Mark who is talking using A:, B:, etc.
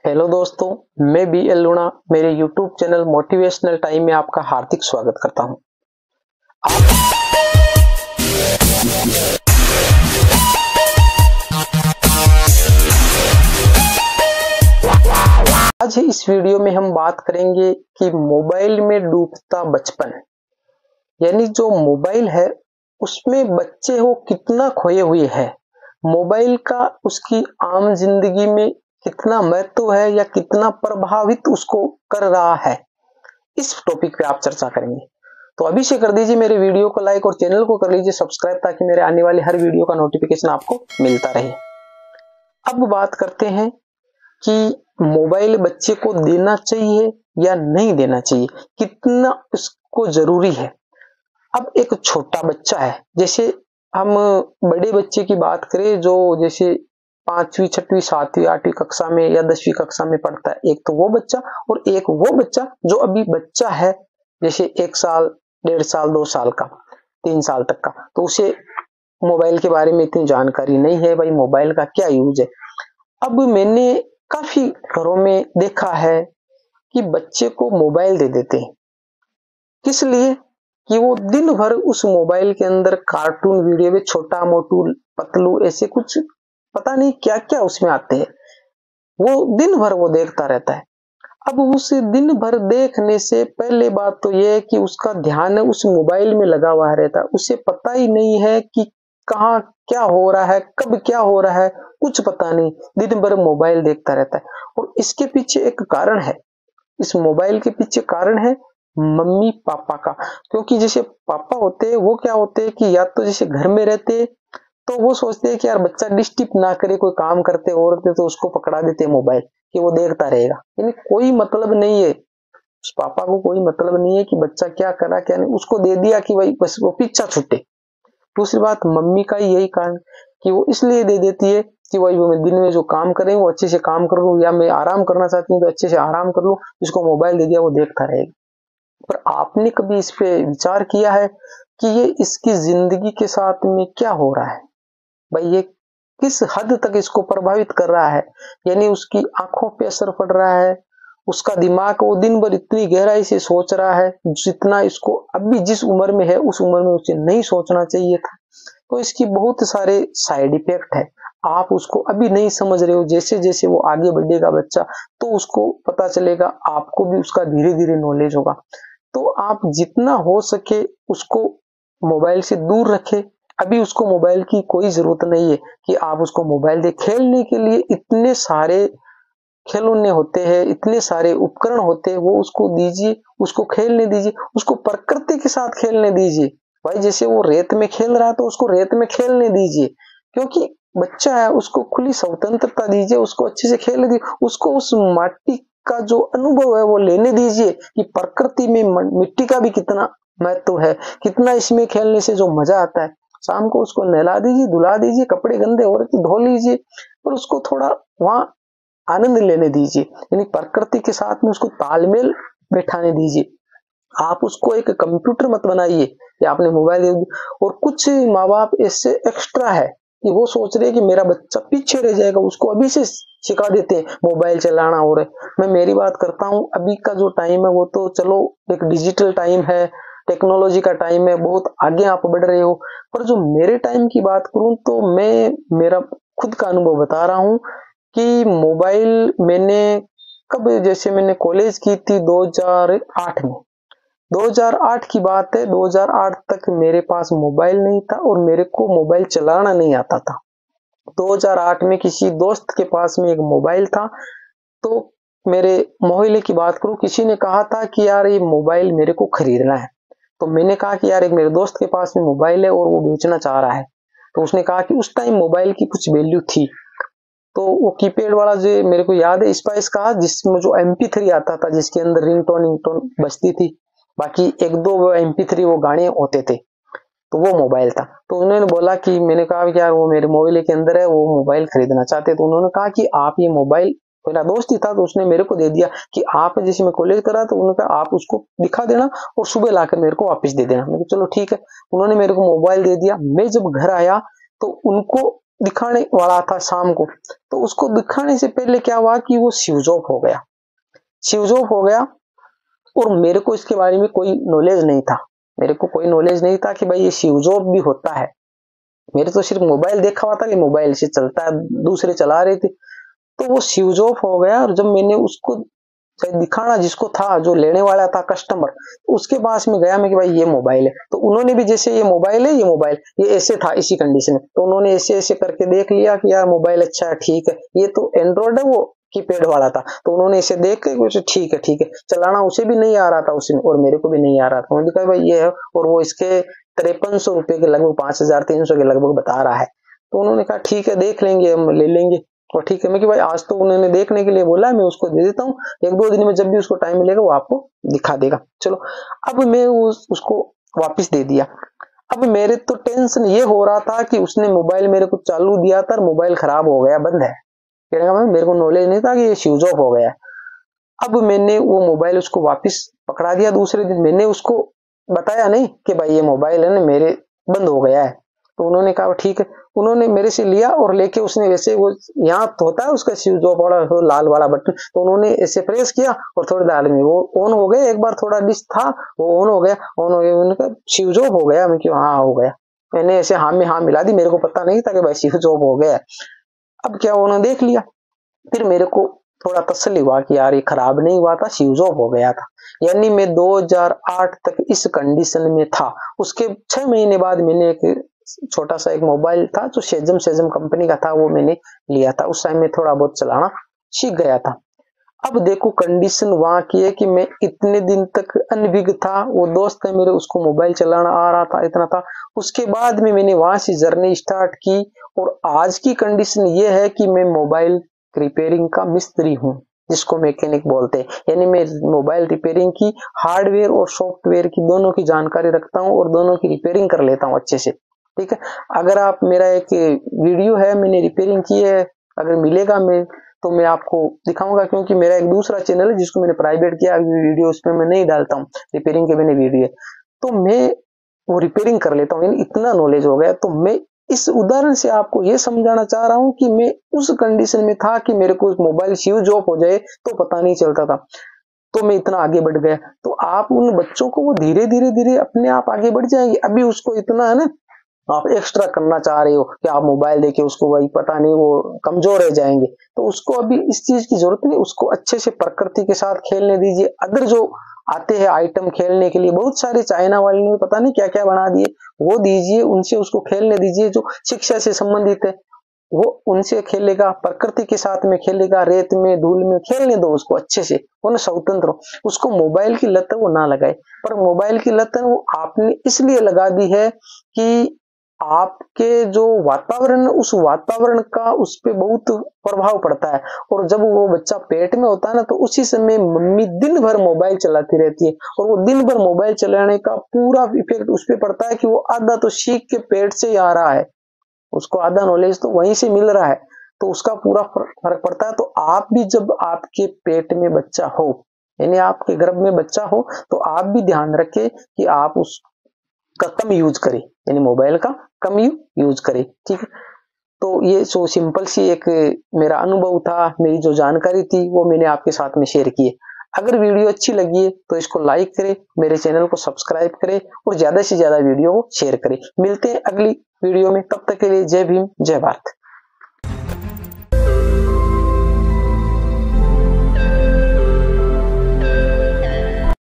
A: Hello दोस्तों, मैं B L लूणा मेरे यूट्यूब चैनल मोटिवेशनल टाइम में आपका हार्दिक स्वागत करता हूं। आज इस वीडियो में हम बात करेंगे कि मोबाइल में डूबता बचपन, यानी जो मोबाइल है उसमें बच्चे हो कितना खोए हुए हैं, मोबाइल का उसकी आम जिंदगी में कितना महत्व है या कितना प्रभावित उसको कर रहा है। इस टॉपिक पे आप चर्चा करेंगे। तो अभी से कर दीजिए मेरे वीडियो को लाइक और चैनल को कर लीजिए सब्सक्राइब, ताकि मेरे आने वाले हर वीडियो का नोटिफिकेशन आपको मिलता रहे। अब बात करते हैं कि मोबाइल बच्चे को देना चाहिए या नहीं देना चाहिए, कितना उसको जरूरी है। अब एक छोटा बच्चा है, जैसे हम बड़े बच्चे की बात करें जो जैसे 5वीं 6वीं 7वीं 8वीं कक्षा में या 10वीं कक्षा में पढ़ता है, एक तो वो बच्चा और एक वो बच्चा जो अभी बच्चा है, जैसे 1 साल 1.5 साल 2 साल का 3 साल तक का, तो उसे मोबाइल के बारे में इतनी जानकारी नहीं है, भाई मोबाइल का क्या यूज है। अब मैंने काफी घरों में देखा है कि बच्चे को मोबाइल दे देते हैं, किस लिए कि वो दिन भर उस मोबाइल के अंदर कार्टून वीडियो में छोटा मोटू पतलू ऐसे कुछ पता नहीं क्या क्या उसमें आते हैं, वो दिन भर वो देखता रहता है। अब उस दिन भर देखने से पहले बात तो यह है कि उसका ध्यान उस मोबाइल में लगा हुआ रहता है, उसे पता ही नहीं है कि कहाँ क्या हो रहा है, कब क्या हो रहा है, कुछ पता नहीं, दिन भर मोबाइल देखता रहता है। और इसके पीछे एक कारण है, इस मोबाइल के पीछे कारण है मम्मी पापा का। क्योंकि जैसे पापा होते हैं वो क्या होते हैं कि या तो जैसे घर में रहते हैं तो वो सोचते हैं कि यार बच्चा डिस्टर्ब ना करे, कोई काम करते और तो उसको पकड़ा देते हैं मोबाइल कि वो देखता रहेगा, यानी कोई मतलब नहीं है, उस पापा को कोई मतलब नहीं है कि बच्चा क्या करा क्या नहीं, उसको दे दिया कि भाई बस वो पीछा छूटे। दूसरी बात मम्मी का यही कारण कि वो इसलिए दे देती है कि भाई वो दिन में जो काम करें वो अच्छे से काम कर लूं, या मैं आराम करना चाहती हूँ तो अच्छे से आराम कर लूं, इसको मोबाइल दे दिया वो देखता रहेगा। पर आपने कभी इस पे विचार किया है कि ये इसकी जिंदगी के साथ में क्या हो रहा है, भाई ये किस हद तक इसको प्रभावित कर रहा है, यानी उसकी आंखों पे असर पड़ रहा है, उसका दिमाग वो दिन भर इतनी गहराई से सोच रहा है जितना इसको अभी जिस उम्र में है उस उम्र में उसे नहीं सोचना चाहिए था। तो इसकी बहुत सारे साइड इफेक्ट है, आप उसको अभी नहीं समझ रहे हो, जैसे जैसे वो आगे बढ़ेगा बच्चा तो उसको पता चलेगा, आपको भी उसका धीरे धीरे नॉलेज होगा। तो आप जितना हो सके उसको मोबाइल से दूर रखें। अभी उसको मोबाइल की कोई जरूरत नहीं है कि आप उसको मोबाइल दे, खेलने के लिए इतने सारे खिलौने होते हैं, इतने सारे उपकरण होते हैं, वो उसको दीजिए, उसको खेलने दीजिए, उसको प्रकृति के साथ खेलने दीजिए। भाई जैसे वो रेत में खेल रहा है तो उसको रेत में खेलने दीजिए, क्योंकि बच्चा है, उसको खुली स्वतंत्रता दीजिए, उसको अच्छे से खेलने दीजिए, उसको उस माटी का जो अनुभव है वो लेने दीजिए कि प्रकृति में मिट्टी का भी कितना महत्व है, कितना इसमें खेलने से जो मजा आता है। शाम को उसको नहला दीजिए, धुला दीजिए, कपड़े गंदे हो रहे तो धो लीजिए, और उसको थोड़ा वहां आनंद लेने दीजिए, यानी प्रकृति के साथ में उसको तालमेल बैठाने दीजिए। आप उसको एक कंप्यूटर मत बनाइए कि आपने मोबाइल दे दिया। और कुछ माँ बाप ऐसे एक्स्ट्रा है कि वो सोच रहे हैं कि मेरा बच्चा पीछे रह जाएगा, उसको अभी से सिखा देते हैं मोबाइल चलाना। और मैं मेरी बात करता हूँ, अभी का जो टाइम है वो तो चलो एक डिजिटल टाइम है, टेक्नोलॉजी का टाइम है, बहुत आगे आप बढ़ रहे हो, पर जो मेरे टाइम की बात करूं तो मैं मेरा खुद का अनुभव बता रहा हूं कि मोबाइल मैंने कब, जैसे मैंने कॉलेज की थी 2008 में, 2008 की बात है, 2008 तक मेरे पास मोबाइल नहीं था और मेरे को मोबाइल चलाना नहीं आता था। 2008 में किसी दोस्त के पास में एक मोबाइल था, तो मेरे मोहल्ले की बात करूं, किसी ने कहा था कि यार ये मोबाइल मेरे को खरीदना है। तो मैंने कहा कि यार एक मेरे दोस्त के पास में मोबाइल है और वो बेचना चाह रहा है। तो उसने कहा कि उस टाइम मोबाइल की कुछ वैल्यू थी, तो वो कीपैड वाला जो मेरे को याद है स्पाइस का, जिसमें जो MP3 आता था, जिसके अंदर रिंगटोन बजती थी, बाकी 1-2 MP3 वो गाने होते थे, तो वो मोबाइल था। तो उन्होंने बोला कि, मैंने कहा कि यार वो मेरे मोबाइल के अंदर है, वो मोबाइल खरीदना चाहते। तो उन्होंने कहा कि आप ये मोबाइल, मेरा दोस्त ही था तो उसने मेरे को दे दिया कि आप, जैसे मैं कॉलेज करा तो उन्होंने कहा आप उसको दिखा देना और सुबह लाकर मेरे को वापस दे देना। मैंने कहा चलो ठीक है। उन्होंने मेरे को मोबाइल दे दिया। मैं जब घर आया तो उनको दिखाने वाला था शाम को, तो उसको दिखाने से पहले क्या हुआ कि वो स्विच ऑफ हो गया। स्विच ऑफ हो गया और मेरे को इसके बारे में कोई नॉलेज नहीं था। मेरे को कोई नॉलेज नहीं था कि भाई ये स्विच ऑफ भी होता है। मेरे तो सिर्फ मोबाइल देखा हुआ था कि मोबाइल से चलता है, दूसरे चला रहे थे। तो वो स्विच ऑफ हो गया और जब मैंने उसको दिखाना जिसको था, जो लेने वाला था कस्टमर, उसके पास में गया मैं कि भाई ये मोबाइल है। तो उन्होंने भी जैसे ये मोबाइल है, ये मोबाइल ये ऐसे था इसी कंडीशन में, तो उन्होंने ऐसे ऐसे करके देख लिया कि यार मोबाइल अच्छा है, ठीक है। ये तो एंड्रॉइड है, वो कीपैड वाला था, तो उन्होंने इसे देख के ठीक है ठीक है। चलाना उसे भी नहीं आ रहा था उसमें और मेरे को भी नहीं आ रहा था। उन्होंने कहा भाई ये है, और वो इसके 5300 रुपए के लगभग 5300 के लगभग बता रहा है। तो उन्होंने कहा ठीक है देख लेंगे, हम ले लेंगे। और ठीक है मैं कि भाई आज तो उन्होंने देखने के लिए बोला है, मैं उसको दे देता हूँ, एक दो दिन में जब भी उसको टाइम मिलेगा वो आपको दिखा देगा। चलो अब मैं उसको वापस दे दिया। अब मेरे तो टेंशन ये हो रहा था कि उसने मोबाइल मेरे को चालू दिया था, मोबाइल खराब हो गया, बंद है। कहने का मतलब मेरे को नॉलेज नहीं था कि ये स्विच ऑफ हो गया। अब मैंने वो मोबाइल उसको वापस पकड़ा दिया दूसरे दिन। मैंने उसको बताया नहीं कि भाई ये मोबाइल है ना मेरे बंद हो गया है। तो उन्होंने कहा ठीक है। उन्होंने मेरे से लिया और लेके उसने वैसे वो यहाँ तो होता है उसका स्विच ऑफ वाला लाल वाला बटन, तो उन्होंने ऐसे प्रेस किया और थोड़ी देर में वो ऑन हो गया। एक बार थोड़ा डिश था वो ऑन हो गया, ऑन हो गया। उन्होंने कहा स्विच ऑफ हो गया। मैं क्यों हाँ हो गया। मैंने ऐसे हाँ में हाँ मिला दी, मेरे को पता नहीं था कि भाई स्विच ऑफ हो गया। अब क्या उन्होंने देख लिया, फिर मेरे को थोड़ा तसल्ली हुआ कि यार ये खराब नहीं हुआ था, स्विच ऑफ हो गया था। यानी मैं 2008 तक इस कंडीशन में था। उसके 6 महीने बाद मैंने एक छोटा सा एक मोबाइल था जो सेजम कंपनी का था, वो मैंने लिया था। उस टाइम में थोड़ा बहुत चलाना सीख गया था। अब देखो कंडीशन वहां की है कि मैं इतने दिन तक अनभिज्ञ था। वो दोस्त है मेरे, उसको मोबाइल चलाना आ रहा था, इतना था। उसके बाद में मैंने वहां से जर्नी स्टार्ट की और आज की कंडीशन ये है कि मैं मोबाइल रिपेयरिंग का मिस्त्री हूँ, जिसको मैकेनिक बोलते हैं। यानी मैं मोबाइल रिपेयरिंग की हार्डवेयर और सॉफ्टवेयर की दोनों की जानकारी रखता हूँ और दोनों की रिपेयरिंग कर लेता हूँ अच्छे से। ठीक है, अगर आप मेरा एक वीडियो है मैंने रिपेयरिंग की है, अगर मिलेगा मैं तो मैं आपको दिखाऊंगा, क्योंकि मेरा एक दूसरा चैनल है जिसको मैंने प्राइवेट किया, वीडियो उसमें मैं नहीं डालता हूँ, रिपेयरिंग के मैंने वीडियो, तो मैं वो रिपेयरिंग कर लेता हूँ। इतना नॉलेज हो गया। तो मैं इस उदाहरण से आपको ये समझाना चाह रहा हूं कि मैं उस कंडीशन में था कि मेरे को मोबाइल स्विच ऑफ हो जाए तो पता नहीं चलता था, तो मैं इतना आगे बढ़ गया। तो आप उन बच्चों को वो धीरे धीरे धीरे अपने आप आगे बढ़ जाएंगे। अभी उसको इतना है ना, आप एक्स्ट्रा करना चाह रहे हो कि आप मोबाइल देके उसको वही पता नहीं वो कमजोर रह जाएंगे, तो उसको अभी इस चीज की जरूरत नहीं। उसको अच्छे से प्रकृति के साथ खेलने दीजिए। अदर जो आते हैं आइटम खेलने के लिए, बहुत सारे चाइना वाले ने पता नहीं क्या क्या बना दिए, वो दीजिए, उनसे उसको खेलने दीजिए। जो शिक्षा से संबंधित है वो उनसे खेलेगा, प्रकृति के साथ में खेलेगा, रेत में धूल में खेलने दो उसको अच्छे से, वो ना स्वतंत्र हो। उसको मोबाइल की लत वो ना लगाए। पर मोबाइल की लत वो आपने इसलिए लगा दी है कि आपके जो वातावरण, उस वातावरण का उस पर बहुत प्रभाव पड़ता है। और जब वो बच्चा पेट में होता है ना, तो उसी समय मम्मी दिन भर मोबाइल चलाती रहती है और वो दिन भर मोबाइल चलाने का पूरा इफेक्ट उस पर पड़ता है कि वो आधा तो सीख के पेट से ही आ रहा है, उसको आधा नॉलेज तो वहीं से मिल रहा है, तो उसका पूरा फर्क पड़ता है। तो आप भी जब आपके पेट में बच्चा हो, यानी आपके गर्भ में बच्चा हो, तो आप भी ध्यान रखें कि आप उसका कम यूज करें, यानी मोबाइल का कम यूज करें। ठीक है, तो ये जो सिंपल सी एक मेरा अनुभव था, मेरी जो जानकारी थी वो मैंने आपके साथ में शेयर की है। अगर वीडियो अच्छी लगी है तो इसको लाइक करें, मेरे चैनल को सब्सक्राइब करें और ज्यादा से ज्यादा वीडियो को शेयर करें। मिलते हैं अगली वीडियो में, तब तक के लिए जय भीम जय भारत।